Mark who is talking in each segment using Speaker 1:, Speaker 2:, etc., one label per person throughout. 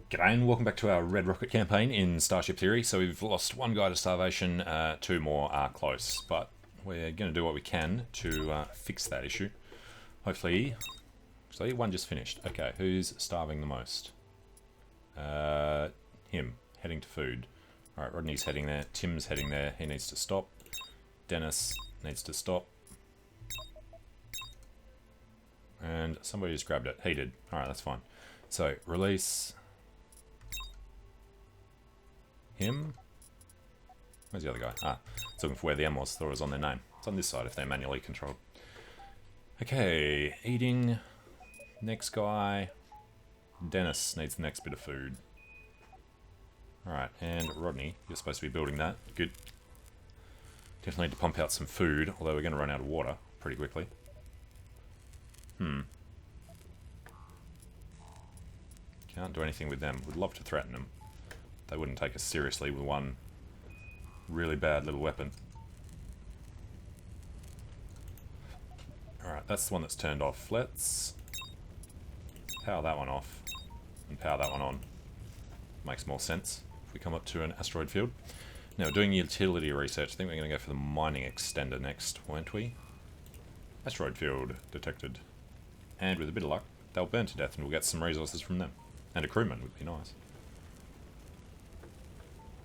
Speaker 1: G'day and welcome back to our Red Rocket campaign in Starship Theory. So we've lost one guy to starvation, two more are close, but we're going to do what we can to fix that issue. Hopefully, actually one just finished. Okay, who's starving the most? Him, heading to food. Alright, Rodney's heading there, Tim's heading there, he needs to stop. Dennis needs to stop. And somebody just grabbed it, he did. Alright, that's fine. So, release him. Where's the other guy? Ah, it's looking for where the M was. Thought it was on their name. It's on this side if they're manually controlled. Okay, eating. Next guy. Dennis needs the next bit of food. Alright, and Rodney, you're supposed to be building that. Good. Definitely need to pump out some food, although we're going to run out of water pretty quickly. Can't do anything with them. Would love to threaten them. They wouldn't take us seriously with one really bad little weapon. Alright, that's the one that's turned off. Let's power that one off and power that one on. Makes more sense if we come up to an asteroid field. Now, doing utility research, I think we're going to go for the mining extender next, won't we? Asteroid field detected. And with a bit of luck, they'll burn to death and we'll get some resources from them. And a crewman would be nice.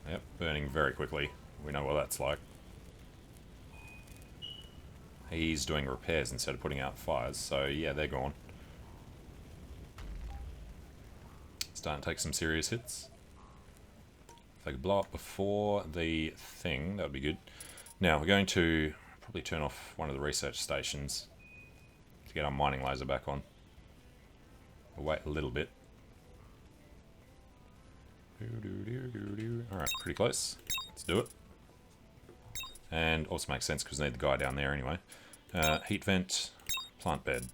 Speaker 1: Yep, burning very quickly. We know what that's like. He's doing repairs instead of putting out fires, so yeah, they're gone. Starting to take some serious hits. If they could blow up before the thing, that would be good. Now, we're going to probably turn off one of the research stations to get our mining laser back on. We'll wait a little bit. Alright, pretty close. Let's do it. And also makes sense because we need the guy down there anyway. Heat vent, plant bed.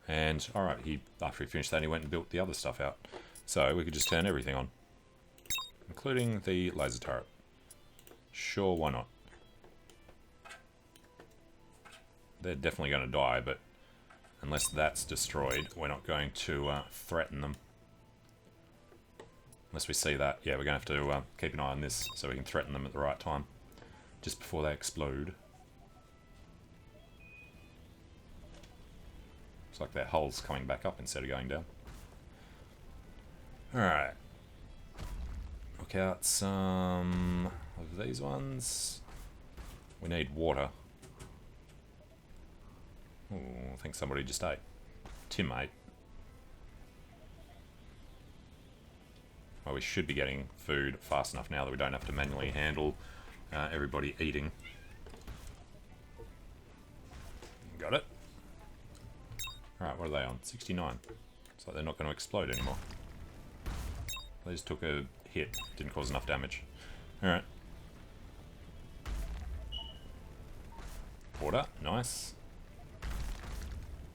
Speaker 1: And alright, after he finished that he went and built the other stuff out. So we could just turn everything on. Including the laser turret. Sure, why not? They're definitely going to die, but unless that's destroyed, we're not going to threaten them. Unless we see that. Yeah, we're going to have to keep an eye on this so we can threaten them at the right time. Just before they explode. Looks like their hull's coming back up instead of going down. Alright. Look out some of these ones. We need water. Ooh, I think somebody just ate. Tim ate. Well, we should be getting food fast enough now that we don't have to manually handle everybody eating. Got it. Alright, what are they on? 69. It's like they're not going to explode anymore. They just took a hit. Didn't cause enough damage. Alright. Water. Nice.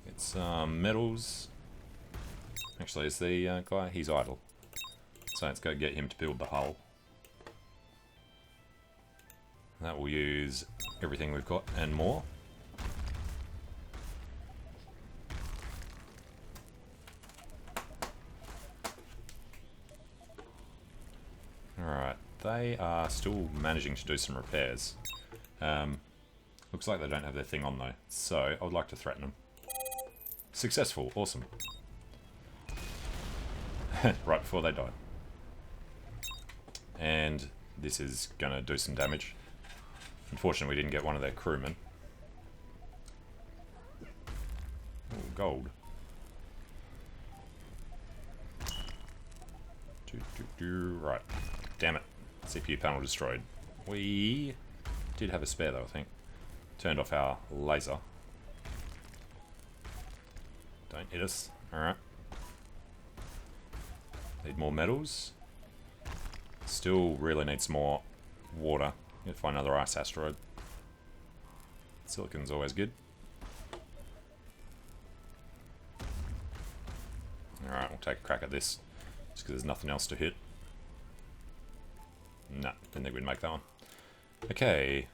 Speaker 1: It's metals. Actually, is the guy? He's idle. So let's go get him to build the hull. That will use everything we've got and more. Alright, they are still managing to do some repairs. Looks like they don't have their thing on though, so I would like to threaten them. Successful, awesome. Right before they die. And this is going to do some damage. Unfortunately, we didn't get one of their crewmen. Ooh, gold. Right. Damn it. CPU panel destroyed. We did have a spare though, I think. Turned off our laser. Don't hit us. Alright. Need more metals. Still really need some more water. Need to find another ice asteroid. Silicon's always good. Alright, we'll take a crack at this. Just because there's nothing else to hit. Nah, didn't think we'd make that one. Okay.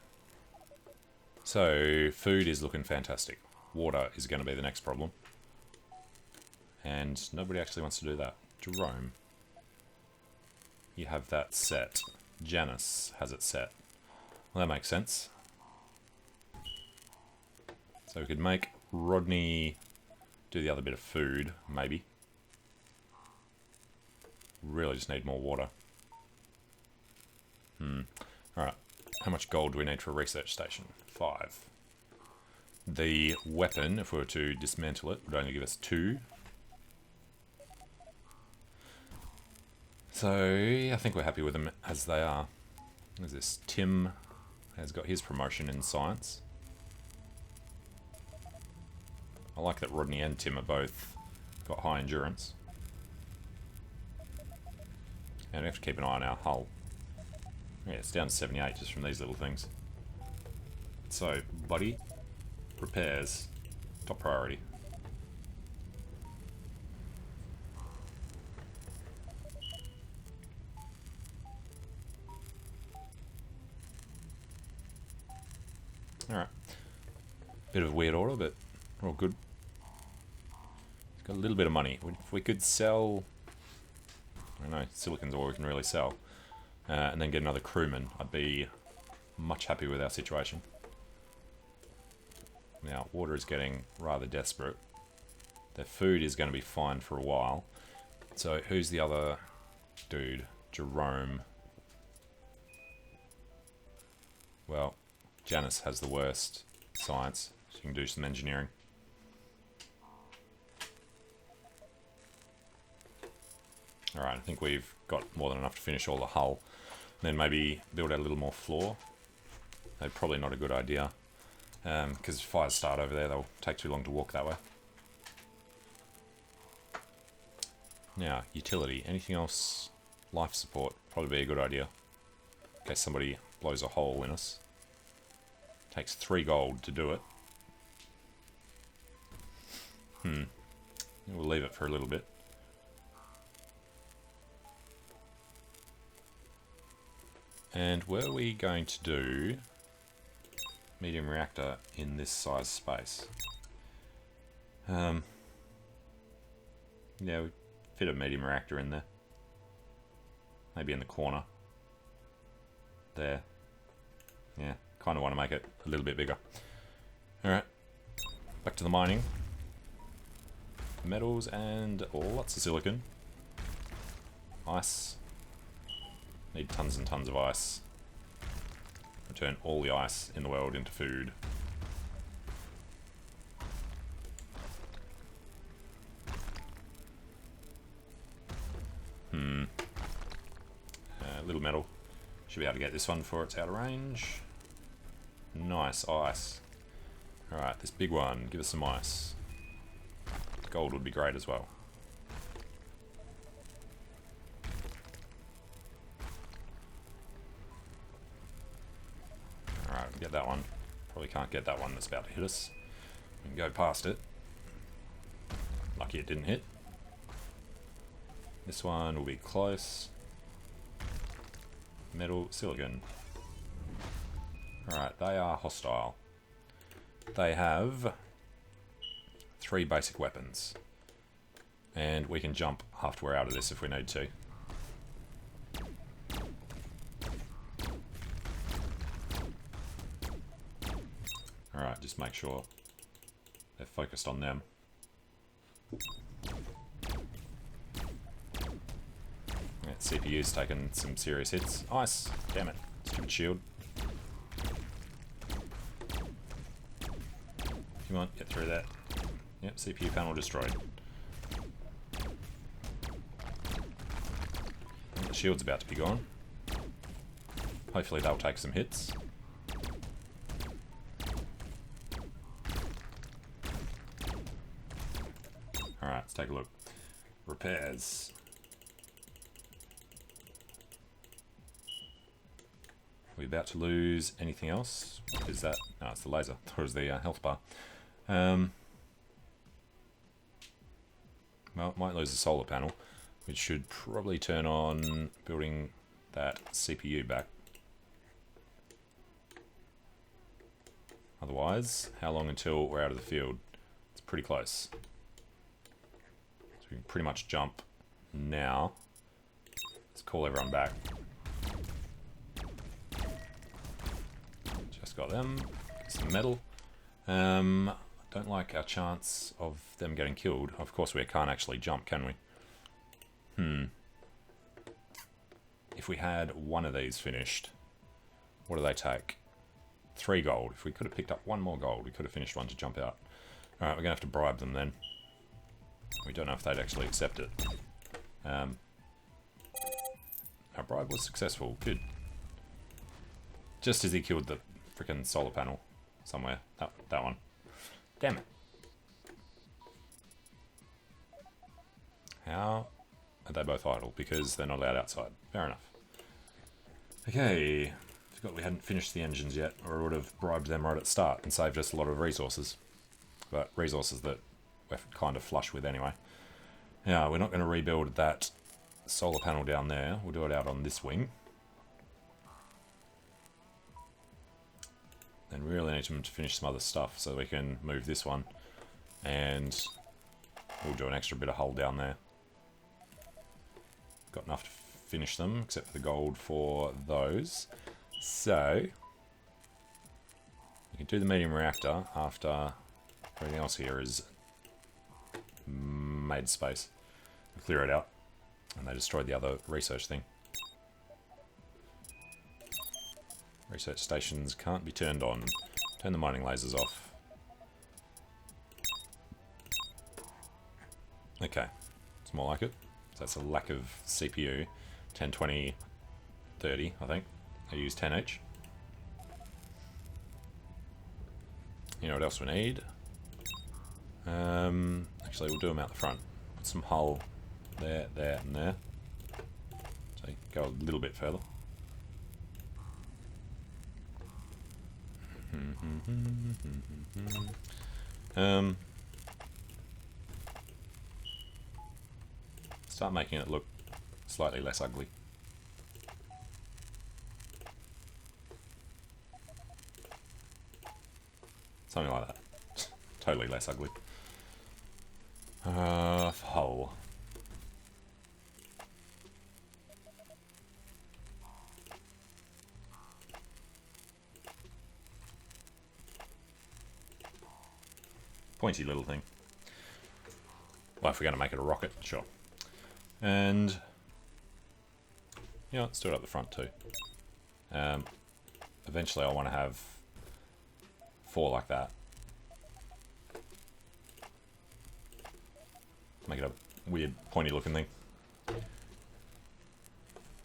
Speaker 1: So, food is looking fantastic. Water is going to be the next problem. And nobody actually wants to do that. Jerome. You have that set. Janice has it set. Well, that makes sense. So we could make Rodney do the other bit of food, maybe. Really just need more water. Alright. How much gold do we need for a research station? 5. The weapon, if we were to dismantle it, would only give us 2. So, I think we're happy with them as they are. There's this Tim has got his promotion in science. I like that Rodney and Tim are both got high endurance. And we have to keep an eye on our hull. Yeah, it's down to 78 just from these little things. So, buddy, repairs, top priority. Alright. Bit of a weird order, but all good. It's got a little bit of money. If we could sell... I don't know, silicon's all we can really sell. And then get another crewman, I'd be much happy with our situation. Now, water is getting rather desperate. Their food is going to be fine for a while. So, who's the other dude? Jerome. Well, Janice has the worst science. She can do some engineering. Alright, I think we've got more than enough to finish all the hull. Then maybe build out a little more floor. That's probably not a good idea. Because if fires start over there, they'll take too long to walk that way. Now, utility. Anything else? Life support. Probably be a good idea. In case somebody blows a hole in us. Takes 3 gold to do it. We'll leave it for a little bit. And were we going to do medium reactor in this size space? Yeah, we fit a medium reactor in there. Maybe in the corner. There. Yeah, kind of want to make it a little bit bigger. Alright, back to the mining. Metals and lots of silicon. Ice. Need tons and tons of ice. Turn all the ice in the world into food. Little metal. Should be able to get this one before it's out of range. Nice ice. Alright, this big one. Give us some ice. Gold would be great as well. Alright, get that one. Probably can't get that one that's about to hit us. We can go past it. Lucky it didn't hit. This one will be close. Metal, silicon. Alright, they are hostile. They have 3 basic weapons. And we can jump after we're out of this if we need to. Alright, just make sure they're focused on them. Yeah, CPU's taken some serious hits. Ice! Damn it. Stupid shield. Come on, get through that. Yep, CPU panel destroyed. And the shield's about to be gone. Hopefully they'll take some hits. Alright, let's take a look. Repairs. Are we about to lose anything else? What is that? No, it's the laser. Or is the health bar. Well, might lose the solar panel, which should probably turn on building that CPU back. Otherwise, how long until we're out of the field? It's pretty close. So So we can pretty much jump now. Let's call everyone back. Just got them. Get some metal. Don't like our chance of them getting killed. Of course we can't actually jump, can we? If we had one of these finished, what do they take? 3 gold. If we could have picked up 1 more gold, we could have finished one to jump out. Alright, we're going to have to bribe them then. We don't know if they'd actually accept it. Our bribe was successful. Good. Just as he killed the freaking solar panel somewhere. That one. Damn it. How are they both idle? Because they're not allowed outside. Fair enough. Okay. Forgot we hadn't finished the engines yet, or I would have bribed them right at the start and saved us a lot of resources. But resources that we're kind of flush with anyway. Now, we're not going to rebuild that solar panel down there. We'll do it out on this wing. And we really need them to finish some other stuff so we can move this one. And we'll do an extra bit of hull down there. Got enough to finish them, except for the gold for those. So, we can do the medium reactor after everything else here is made space. We'll clear it out. And they destroyed the other research thing. Research stations can't be turned on. Turn the mining lasers off. Okay, it's more like it. So that's a lack of CPU. 10, 20, 30, I think. I use 10 each. You know what else we need? Actually, we'll do them out the front. Put some hull there, there, and there. So go a little bit further. Start making it look slightly less ugly. Something like that. Totally less ugly. Hull. Pointy little thing. Well, if we're going to make it a rocket, sure. And yeah, let's do it up the front too. Eventually I want to have 4 like that. Make it a weird pointy looking thing.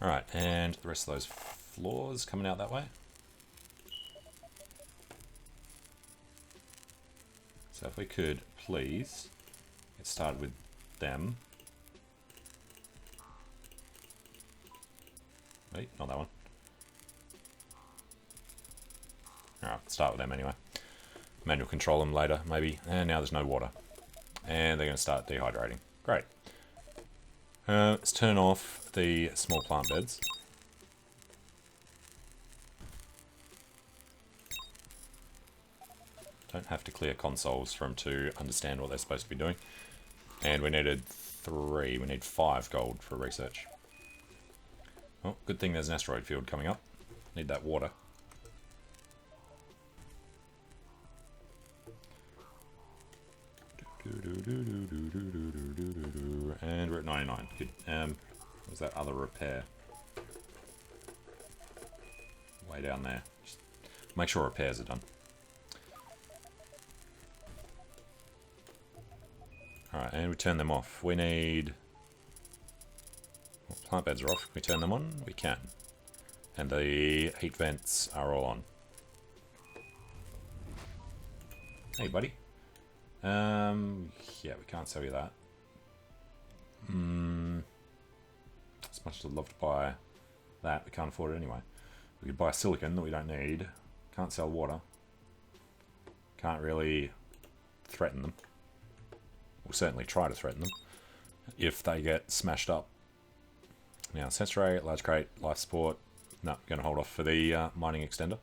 Speaker 1: Alright, and the rest of those floors coming out that way. So if we could please get started with them. Wait, not that one. Alright, start with them anyway. Manual control them later, maybe. And now there's no water. And they're going to start dehydrating. Great. Let's turn off the small plant beds. Don't have to clear consoles for them to understand what they're supposed to be doing. And we needed 3. We need 5 gold for research. Oh, good thing there's an asteroid field coming up. Need that water. And we're at 99. Good. Where's that other repair? Way down there. Just make sure repairs are done. Alright, and we turn them off. We need... Well, plant beds are off. Can we turn them on? We can. And the heat vents are all on. Hey, buddy. Yeah, we can't sell you that. As much as I'd love to buy that, we can't afford it anyway. We could buy silicon that we don't need. Can't sell water. Can't really threaten them. We'll certainly try to threaten them if they get smashed up. Now, sensor array, large crate, life support. No, going to hold off for the mining extender.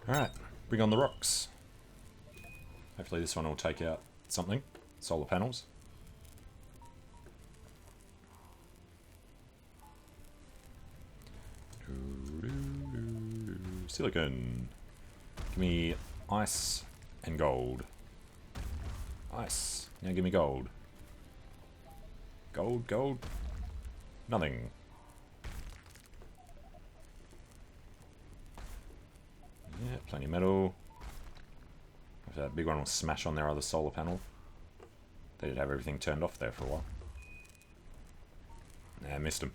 Speaker 1: Alright, bring on the rocks. Hopefully this one will take out something. Solar panels. silicon. Give me ice and gold. Ice. Now give me gold. Gold, gold. Nothing. Yeah, plenty of metal. If that big one will smash on their other solar panel. They did have everything turned off there for a while. Nah, missed him.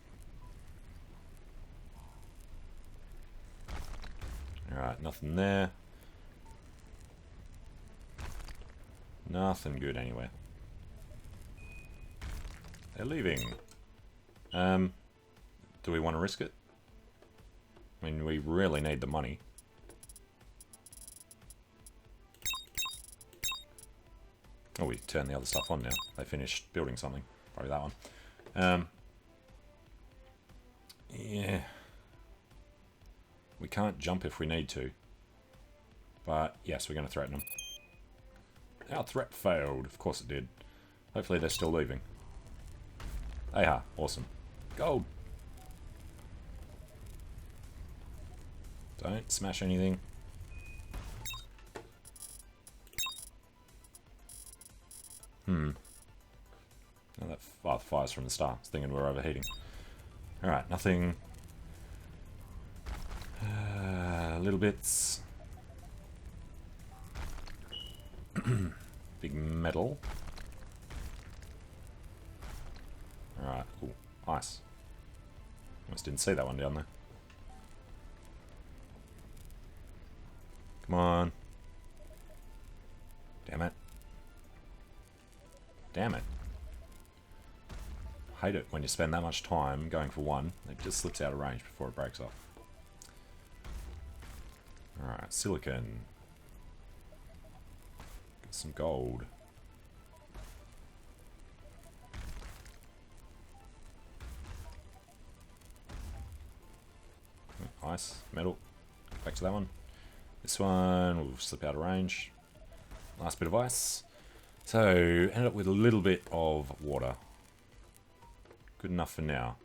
Speaker 1: Alright, nothing there. Nothing good anywhere. They're leaving. Do we want to risk it? I mean, we really need the money. Oh, we turned the other stuff on now. They finished building something. Probably that one. Yeah. We can't jump if we need to. But, yes, we're going to threaten them. Our threat failed. Of course it did. Hopefully they're still leaving. Aha, awesome. Gold! Don't smash anything. Oh, that fire's from the start. I was thinking we're overheating. Alright, nothing. Little bits. Big metal. Alright, ooh, ice. Almost didn't see that one down there. Come on. Damn it. Damn it. Hate it when you spend that much time going for one. It just slips out of range before it breaks off. Alright, silicon. Get some gold. Ice, metal. Back to that one. This one will slip out of range. Last bit of ice. So, ended up with a little bit of water. Good enough for now.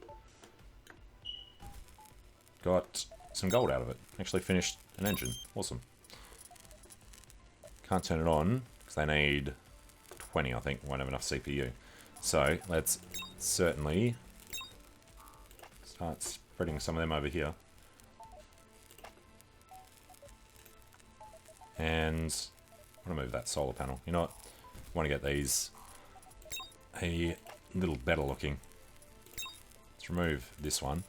Speaker 1: Got some gold out of it. Actually finished an engine. Awesome. Can't turn it on, because they need 20, I think. Won't have enough CPU. So, let's certainly start spreading some of them over here. And I want to move that solar panel. You know what? I want to get these a little better looking. Let's remove this one.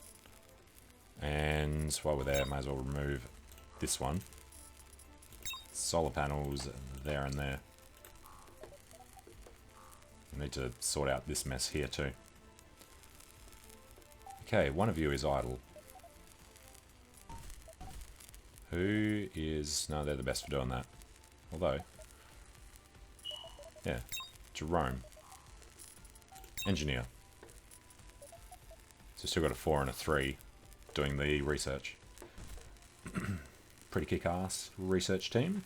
Speaker 1: And while we're there, might as well remove this one. Solar panels there and there. We need to sort out this mess here too. Okay, one of you is idle. Who is... No, they're the best for doing that. Although... Yeah. Jerome. Engineer. So still got a 4 and a 3 doing the research. Pretty kick-ass research team.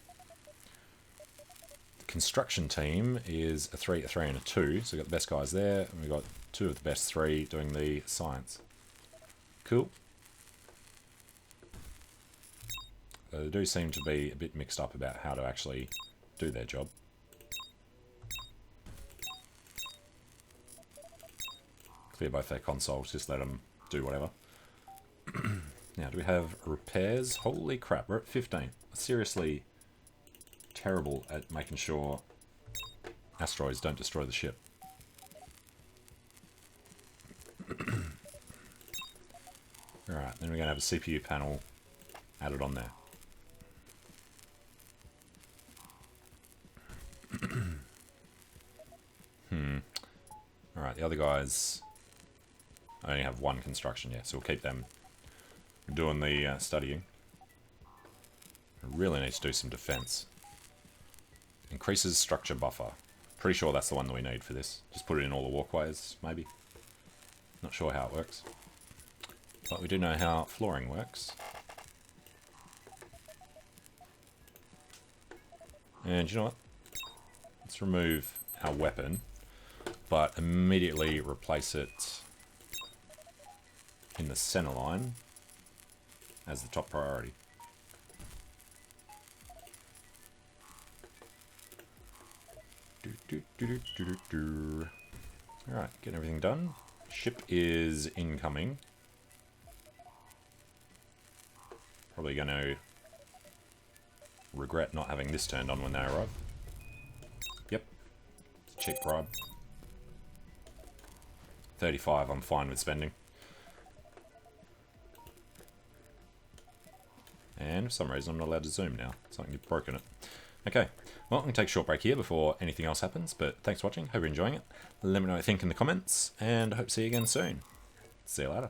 Speaker 1: The construction team is a 3, a 3 and a 2. So we've got the best guys there. And we've got 2 of the best 3 doing the science. Cool. They do seem to be a bit mixed up about how to actually do their job. Clear both their consoles, just let them do whatever. Now, do we have repairs? Holy crap, we're at 15. Seriously terrible at making sure asteroids don't destroy the ship. Alright, then we're going to have a CPU panel added on there. Alright, the other guys... I only have 1 construction yet, so we'll keep them doing the studying. I really need to do some defense. Increases structure buffer. Pretty sure that's the one that we need for this. Just put it in all the walkways, maybe. Not sure how it works. But we do know how flooring works. And you know what? Let's remove our weapon, but immediately replace it in the center line as the top priority. Alright, getting everything done. Ship is incoming. Probably going to regret not having this turned on when they arrive. Yep. It's a cheap bribe. 35 I'm fine with spending. And for some reason I'm not allowed to zoom now. Something you've broken it. Okay, well, I'm going to take a short break here before anything else happens, but thanks for watching, hope you're enjoying it. Let me know what you think in the comments, and I hope to see you again soon. See you later.